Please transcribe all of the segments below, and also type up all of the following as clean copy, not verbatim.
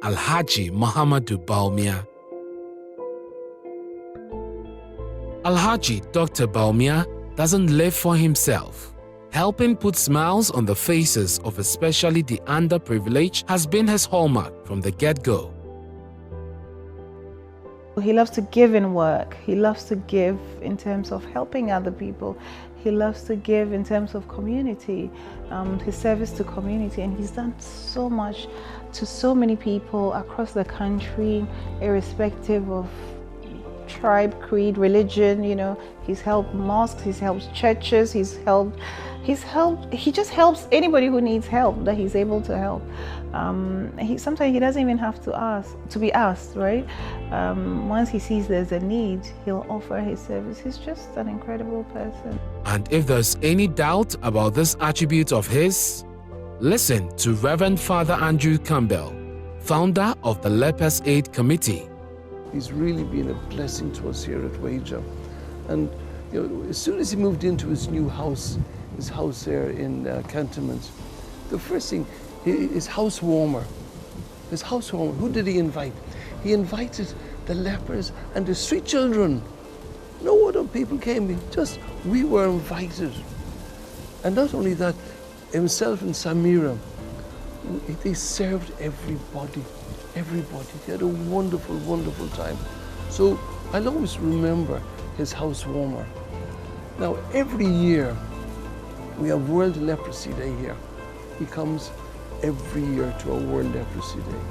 Alhaji Muhammadu Bawumia. Alhaji Dr. Bawumia doesn't live for himself. Helping put smiles on the faces of especially the underprivileged has been his hallmark from the get-go. He loves to give in work. He loves to give in terms of helping other people. He loves to give in terms of community, his service to community, and he's done so much to so many people across the country, irrespective of tribe, creed, religion. You know, he's helped mosques, he's helped churches, he just helps anybody who needs help that he's able to help. Sometimes he doesn't even have to be asked, right? Once he sees there's a need, he'll offer his service. He's just an incredible person. And if there's any doubt about this attribute of his, listen to Reverend Father Andrew Campbell, founder of the Lepers Aid Committee. He's really been a blessing to us here at Wager. And you know, as soon as he moved into his new house, his house there in Cantonment, the first thing, his house warmer. Who did he invite? He invited the lepers and the street children. No other people came, just we were invited. And not only that, himself and Samira, they served everybody. They had a wonderful, wonderful time. So I'll always remember his house warmer. Now, every year, we have World Leprosy Day here. He comes every year to our World Leprosy Day.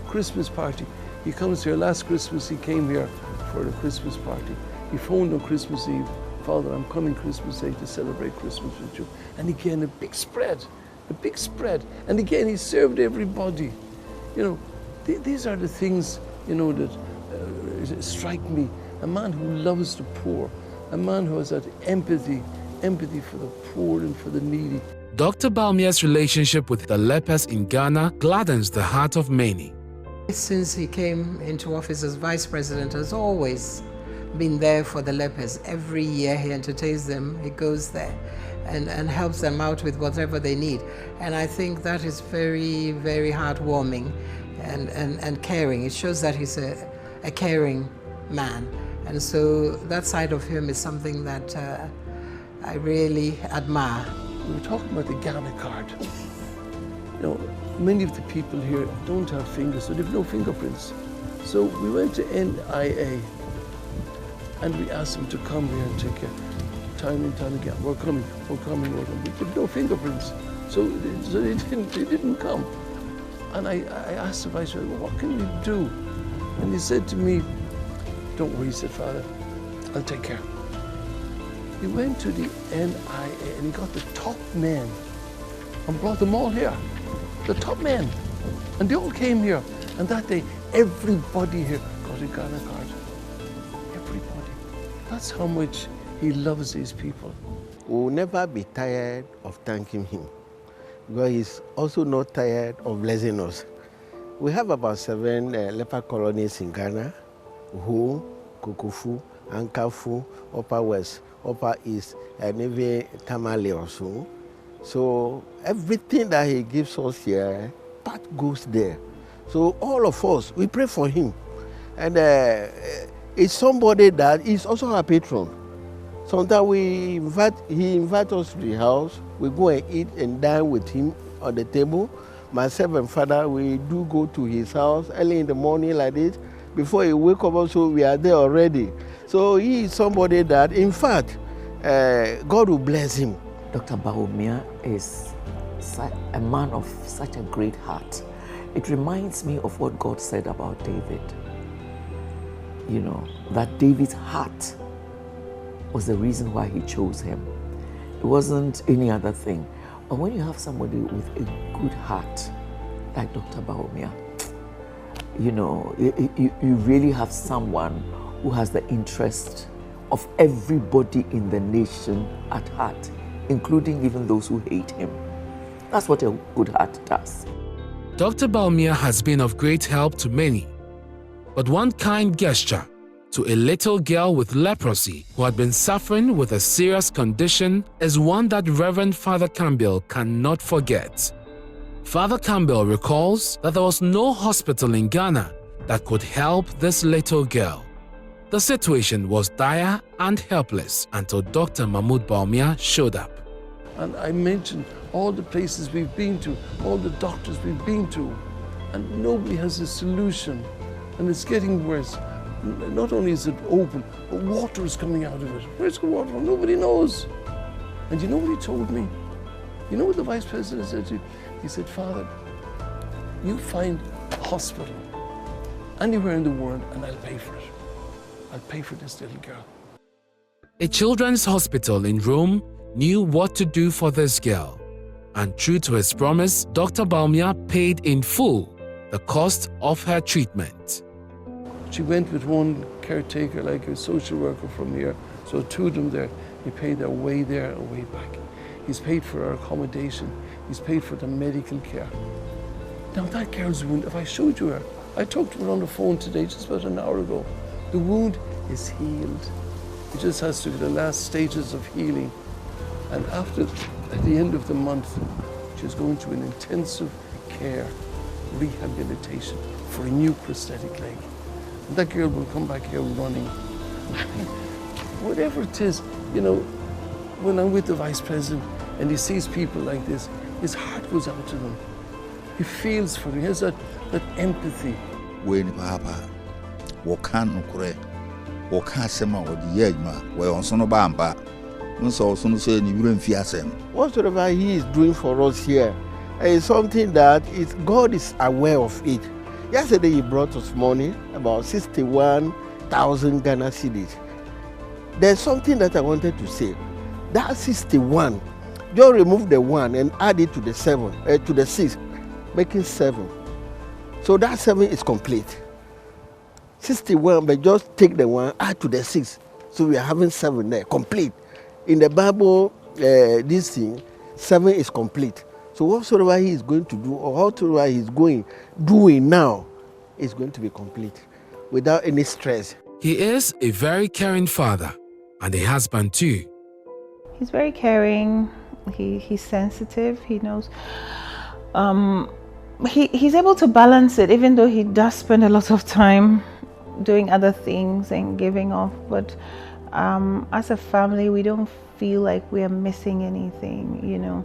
Christmas party, he comes here. Last Christmas, he came here for the Christmas party. He phoned on Christmas Eve, Father, I'm coming Christmas Day to celebrate Christmas with you. And again, a big spread. And again, he served everybody. You know, these are the things, you know, that strike me. A man who loves the poor, a man who has that empathy for the poor and for the needy. Dr. Bawumia's relationship with the lepers in Ghana gladdens the heart of many. Since he came into office as vice president, has always been there for the lepers. Every year he entertains them, he goes there and helps them out with whatever they need. And I think that is very, very heartwarming and caring. It shows that he's a caring man. And so that side of him is something that I really admire. We were talking about the Ghana card. You know, many of the people here don't have fingers, so they have no fingerprints. So we went to NIA and we asked them to come here and take a time and time again. We're coming. We have no fingerprints. So they didn't come. And I asked the vice president, well, what can we do? And he said to me, don't worry, he said, Father, I'll take care. He went to the NIA and he got the top men and brought them all here. The top men. And they all came here. And that day, everybody here got a Ghana card. Everybody. That's how much he loves these people. We will never be tired of thanking him, because he's also not tired of blessing us. We have about 7 leper colonies in Ghana: Hu, Kukufu, Ankafu, Upper West, Upper East, and even Tamale also. So everything that he gives us here, that goes there. So all of us, we pray for him. And it's somebody that is also our patron. Sometimes he invites us to the house. We go and eat and dine with him on the table. Myself and Father, we do go to his house early in the morning like this. Before he wake up also, we are there already. So he is somebody that, in fact, God will bless him. Dr. Bawumia is a man of such a great heart. It reminds me of what God said about David. You know, that David's heart was the reason why he chose him. It wasn't any other thing. But when you have somebody with a good heart, like Dr. Bawumia, you know, you really have someone who has the interest of everybody in the nation at heart, including even those who hate him. That's what a good heart does. Dr. Bawumia has been of great help to many, but one kind gesture to a little girl with leprosy who had been suffering with a serious condition is one that Reverend Father Campbell cannot forget. Father Campbell recalls that there was no hospital in Ghana that could help this little girl. The situation was dire and helpless until Dr. Mahmoud Bawumia showed up. And I mentioned all the places we've been to, all the doctors we've been to, and nobody has a solution. And it's getting worse. Not only is it open, but water is coming out of it. Where's the water from? Nobody knows. And you know what he told me? You know what the Vice President said to me? He said, Father, you find a hospital anywhere in the world and I'll pay for it. I'll pay for this little girl. A children's hospital in Rome knew what to do for this girl. And true to his promise, Dr. Bawumia paid in full the cost of her treatment. She went with one caretaker, like a social worker from here. So two of them there, he paid their way there and way back. He's paid for her accommodation. He's paid for the medical care. Now that girl's wound, if I showed you her, I talked to her on the phone today, just about an hour ago. The wound is healed. It just has to get the last stages of healing. And at the end of the month, she's going to an intensive care rehabilitation for a new prosthetic leg. And that girl will come back here running. Whatever it is, you know, when I'm with the Vice President and he sees people like this, his heart goes out to them. He feels for them. He has that empathy. When Papa, Wakan Ukre, Wakasema, or the Yegma, where on Sonobamba, no so soon say you wouldn't fear them. Whatever he is doing for us here is something that God is aware of it. Yesterday he brought us money, about 61,000 Ghana cedis. There's something that I wanted to say. That 61, just remove the 1 and add it to the 7, to the 6, making 7. So that 7 is complete. 61, but just take the 1, add to the 6. So we are having 7 there, complete. In the Bible, this thing, 7 is complete. So whatsoever he is going to do, or whatsoever he is doing now, is going to be complete, without any stress. He is a very caring father and a husband too. He's very caring. He's sensitive. He knows. He's able to balance it, even though he does spend a lot of time doing other things and giving off. But as a family, we don't feel like we are missing anything, you know.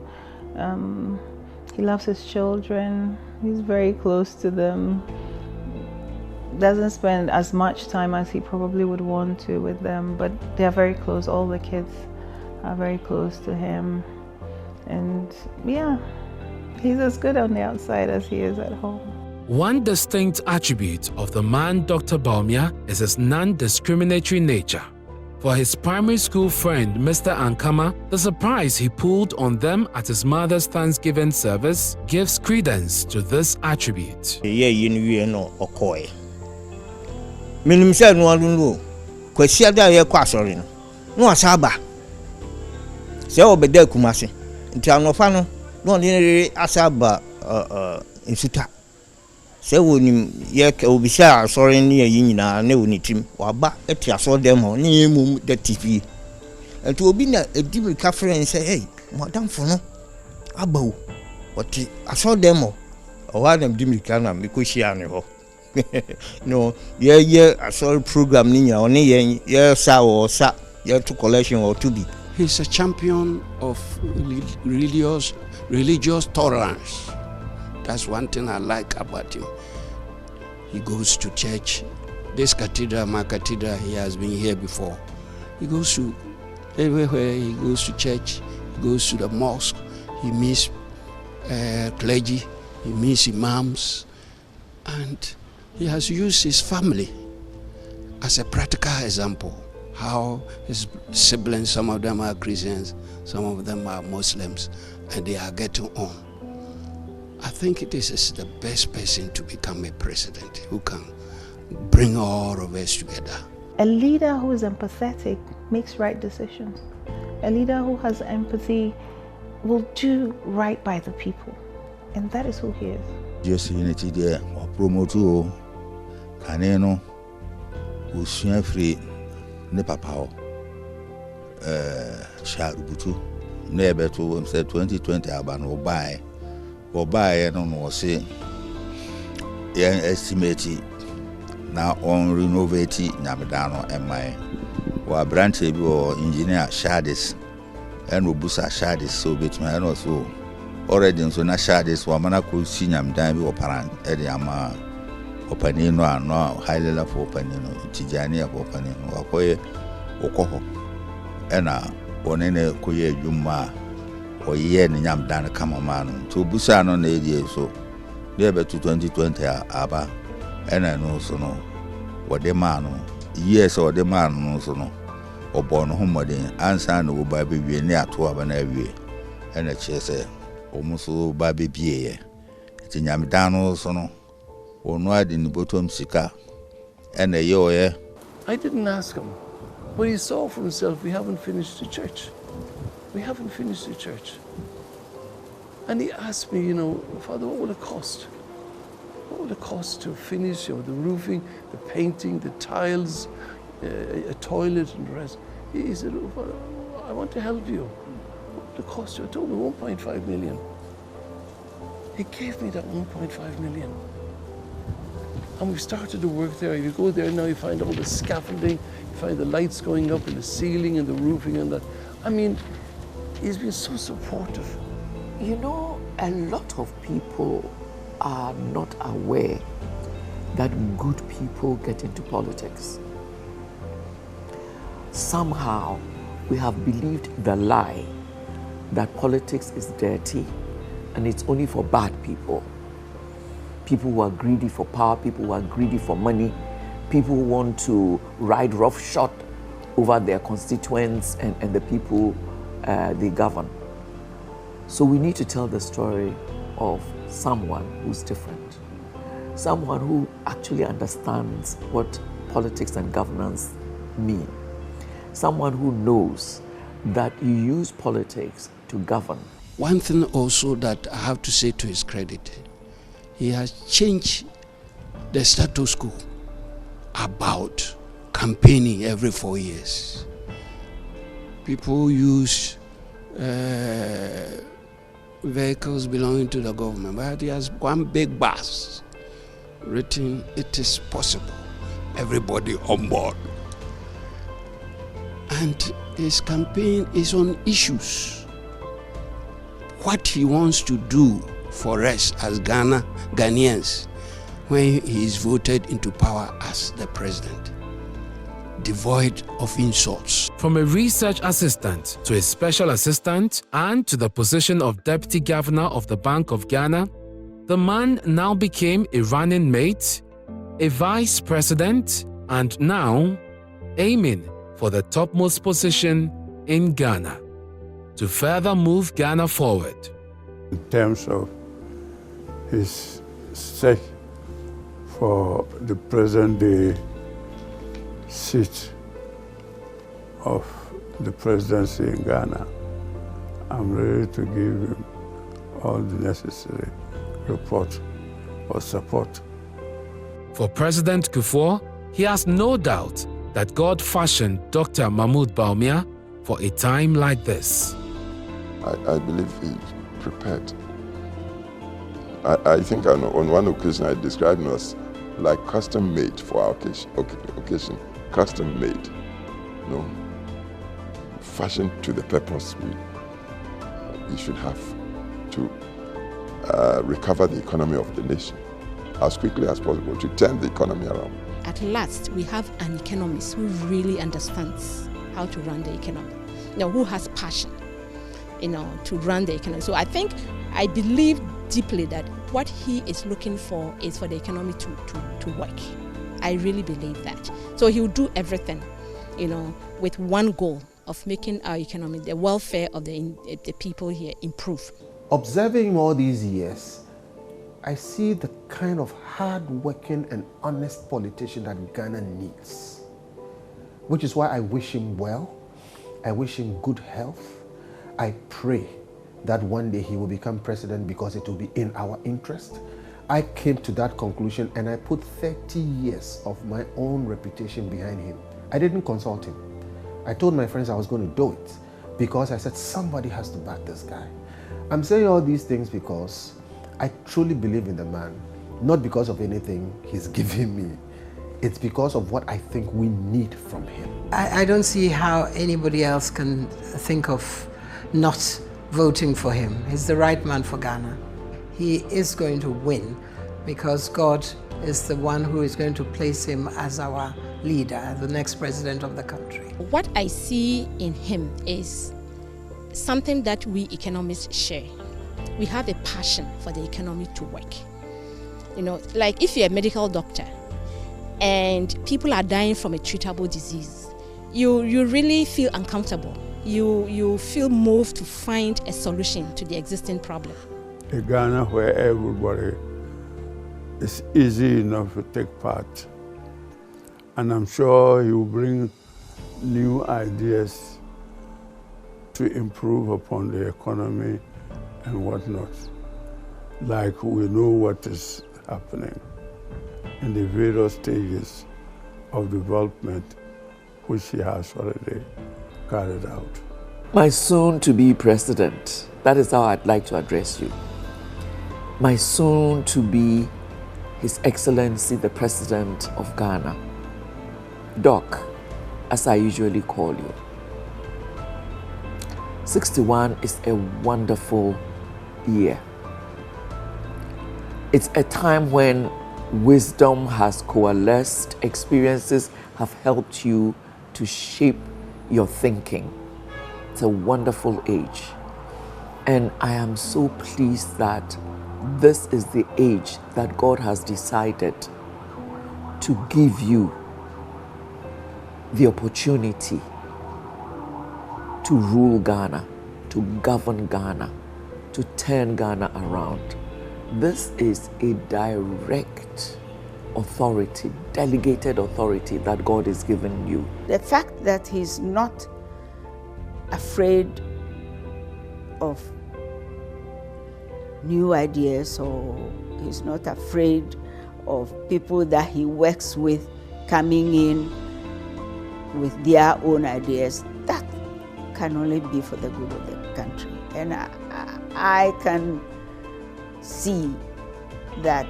He loves his children. He's very close to them. Doesn't spend as much time as he probably would want to with them, but they are very close. All the kids are very close to him. And yeah, he's as good on the outside as he is at home. One distinct attribute of the man Dr. Bawumia is his non-discriminatory nature. For his primary school friend, Mr. Ankama, the surprise he pulled on them at his mother's Thanksgiving service gives credence to this attribute. Minim said no one know. Kwesi da ye kwa sorry no. No asaba. Se obede kumase. Nti anofa no no ne asaba insuta. Se wonim ye obisa sorry ne ye nyina na wonitim. Waba eti aso dem ho ne yemum the TV. Nti obi na edibi ka friend say hey, madam for no abawo. Oti aso dem ho. O wa na dimri ka na mekohia ne ho. No, I saw a program only to collection or to be. He's a champion of religious tolerance. That's one thing I like about him. He goes to church. This cathedral, my cathedral, he has been here before. He goes to everywhere. He goes to church. He goes to the mosque. He meets clergy. He meets imams, and he has used his family as a practical example, how his siblings, some of them are Christians, some of them are Muslims, and they are getting on. I think this is the best person to become a president, who can bring all of us together. A leader who is empathetic makes right decisions. A leader who has empathy will do right by the people, and that is who he is. Just unity there, or promote Kaneno, who's free, ne papa, Sharubutu, neighbor to him said 2020 Alban will buy ɔbaeɛ no no ɔse yɛn estimate na on renovate Nyameda no ɛman wɔ aberanteɛ bi wɔ engineer Shadis ɛna obusa Shadis so betuma ɛna ɔso already nso na Shadis wɔ mana kɔ si Nyameda bi wɔ paran ɛde ama ɔpanin no ano high level ɔpanin no Tijani abɔ ɔpanin no wakɔyɛ ɔkɔ hɔ ɛna ɔne ne kɔyɛ adwuma a ɔyɛ ne Nyameda no kama ma no nti obusa no na ɛdi so deɛ bɛto 2020 aba ɛna no so no wɔde maa no years wɔde maa no so no ɔbɔ no ho mmɔden ansa na wɔba bɛwie ne ato aba na awie ɛna kyerɛ sɛ ɔmo so ba bɛbieɛ nti Nyameda no so no ɔno ade ne bɔtɔm sika ɛna ɛyɛ ɔyɛ. I didn't ask him, but he saw for himself we haven't finished the church. We haven't finished the church. And he asked me, Father, what will it cost? What will it cost to finish the roofing, the painting, the tiles, a toilet and the rest? He said, Father, I want to help you. What will it cost you? I told him 1.5 million. He gave me that 1.5 million. And we started to work there. If you go there now, you find all the scaffolding, you find the lights going up in the ceiling and the roofing and that. I mean, he's been so supportive. You know, a lot of people are not aware that good people get into politics. Somehow, we have believed the lie that politics is dirty and it's only for bad people. People who are greedy for power, people who are greedy for money, people who want to ride roughshod over their constituents and the people they govern. So we need to tell the story of someone who's different, someone who actually understands what politics and governance mean, someone who knows that you use politics to govern. One thing also that I have to say to his credit, he has changed the status quo about campaigning every 4 years. People use vehicles belonging to the government, but he has one big bus written, "It is possible, everybody on board." And his campaign is on issues. What he wants to do for us as Ghanaians when he is voted into power as the president, devoid of insults. From a research assistant to a special assistant and to the position of deputy governor of the Bank of Ghana, the man now became a running mate, a vice president, and now aiming for the topmost position in Ghana to further move Ghana forward. In terms of his stake for the present-day seat of the presidency in Ghana, I'm ready to give him all the necessary report or support. For President Kufuor, he has no doubt that God fashioned Dr. Mahmoud Bawumia for a time like this. I believe he's prepared. I think on one occasion I described him as like custom made for our occasion, custom made, fashioned to the purpose we should have to recover the economy of the nation as quickly as possible, to turn the economy around. At last, we have an economist who really understands how to run the economy, who has passion, to run the economy. So I believe deeply that what he is looking for is for the economy to work. I really believe that. So he will do everything, with one goal of making our economy, the welfare of the people here, improve. Observing him all these years, I see the kind of hard-working and honest politician that Ghana needs, which is why I wish him well. I wish him good health. I pray that one day he will become president because it will be in our interest. I came to that conclusion and I put 30 years of my own reputation behind him. I didn't consult him. I told my friends I was going to do it because I said somebody has to back this guy. I'm saying all these things because I truly believe in the man, not because of anything he's giving me. It's because of what I think we need from him. I don't see how anybody else can think of not voting for him. He's the right man for Ghana. He is going to win because God is the one who is going to place him as our leader, the next president of the country. What I see in him is something that we economists share. We have a passion for the economy to work. You know, like if you're a medical doctor and people are dying from a treatable disease, you really feel uncomfortable. You feel moved to find a solution to the existing problem. A Ghana where everybody is easy enough to take part. And I'm sure he will bring new ideas to improve upon the economy and whatnot. Like we know what is happening in the various stages of development which he has already carried out. My soon-to-be president, that is how I'd like to address you. My soon-to-be His Excellency the President of Ghana, Doc, as I usually call you. 61 is a wonderful year. It's a time when wisdom has coalesced, experiences have helped you to shape your thinking. It's a wonderful age. And I am so pleased that this is the age that God has decided to give you the opportunity to rule Ghana, to govern Ghana, to turn Ghana around. This is a direct authority, delegated authority that God is giving you. The fact that he's not afraid of new ideas, or he's not afraid of people that he works with coming in with their own ideas, that can only be for the good of the country. And I can see that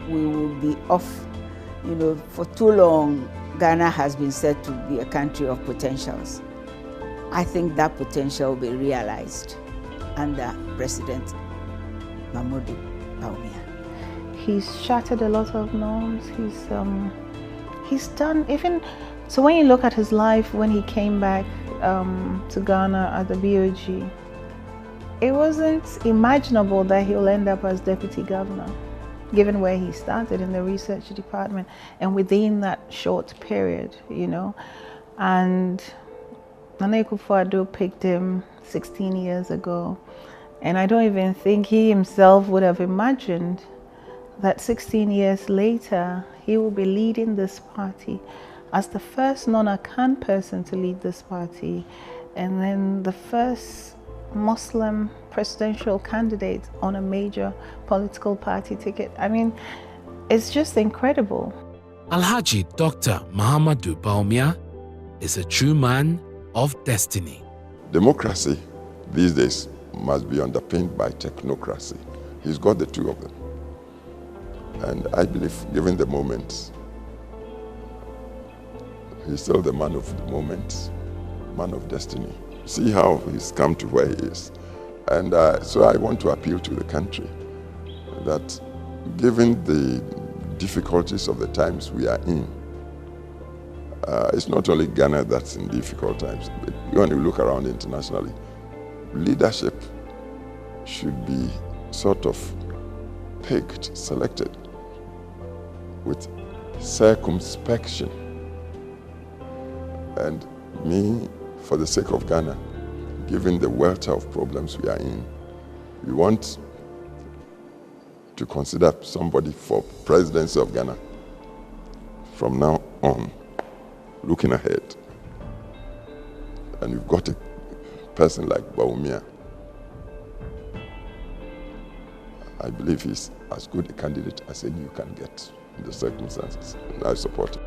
we will be off. You know, for too long, Ghana has been said to be a country of potentials. I think that potential will be realized under President Mahmoud Bawumia. He's shattered a lot of norms. He's done even. So when you look at his life when he came back to Ghana at the BOG, it wasn't imaginable that he'll end up as deputy governor, given where he started in the research department and within that short period, you know. And Nana Akufo-Addo picked him 16 years ago. And I don't even think he himself would have imagined that 16 years later, he will be leading this party as the first non-Akan person to lead this party, and then the first Muslim presidential candidate on a major political party ticket. I mean, it's just incredible. Alhaji Dr. Mahamudu Bawumia is a true man of destiny. Democracy these days must be underpinned by technocracy. He's got the two of them. And I believe, given the moment, he's still the man of the moment, man of destiny. See how he's come to where he is. And so I want to appeal to the country that given the difficulties of the times we are in, it's not only Ghana that's in difficult times, but when you look around internationally, leadership should be sort of picked, selected with circumspection. And me, for the sake of Ghana, given the welter of problems we are in, we want to consider somebody for presidency of Ghana from now on, looking ahead. And you've got a person like Bawumia. I believe he's as good a candidate as any you can get in the circumstances, and I support him.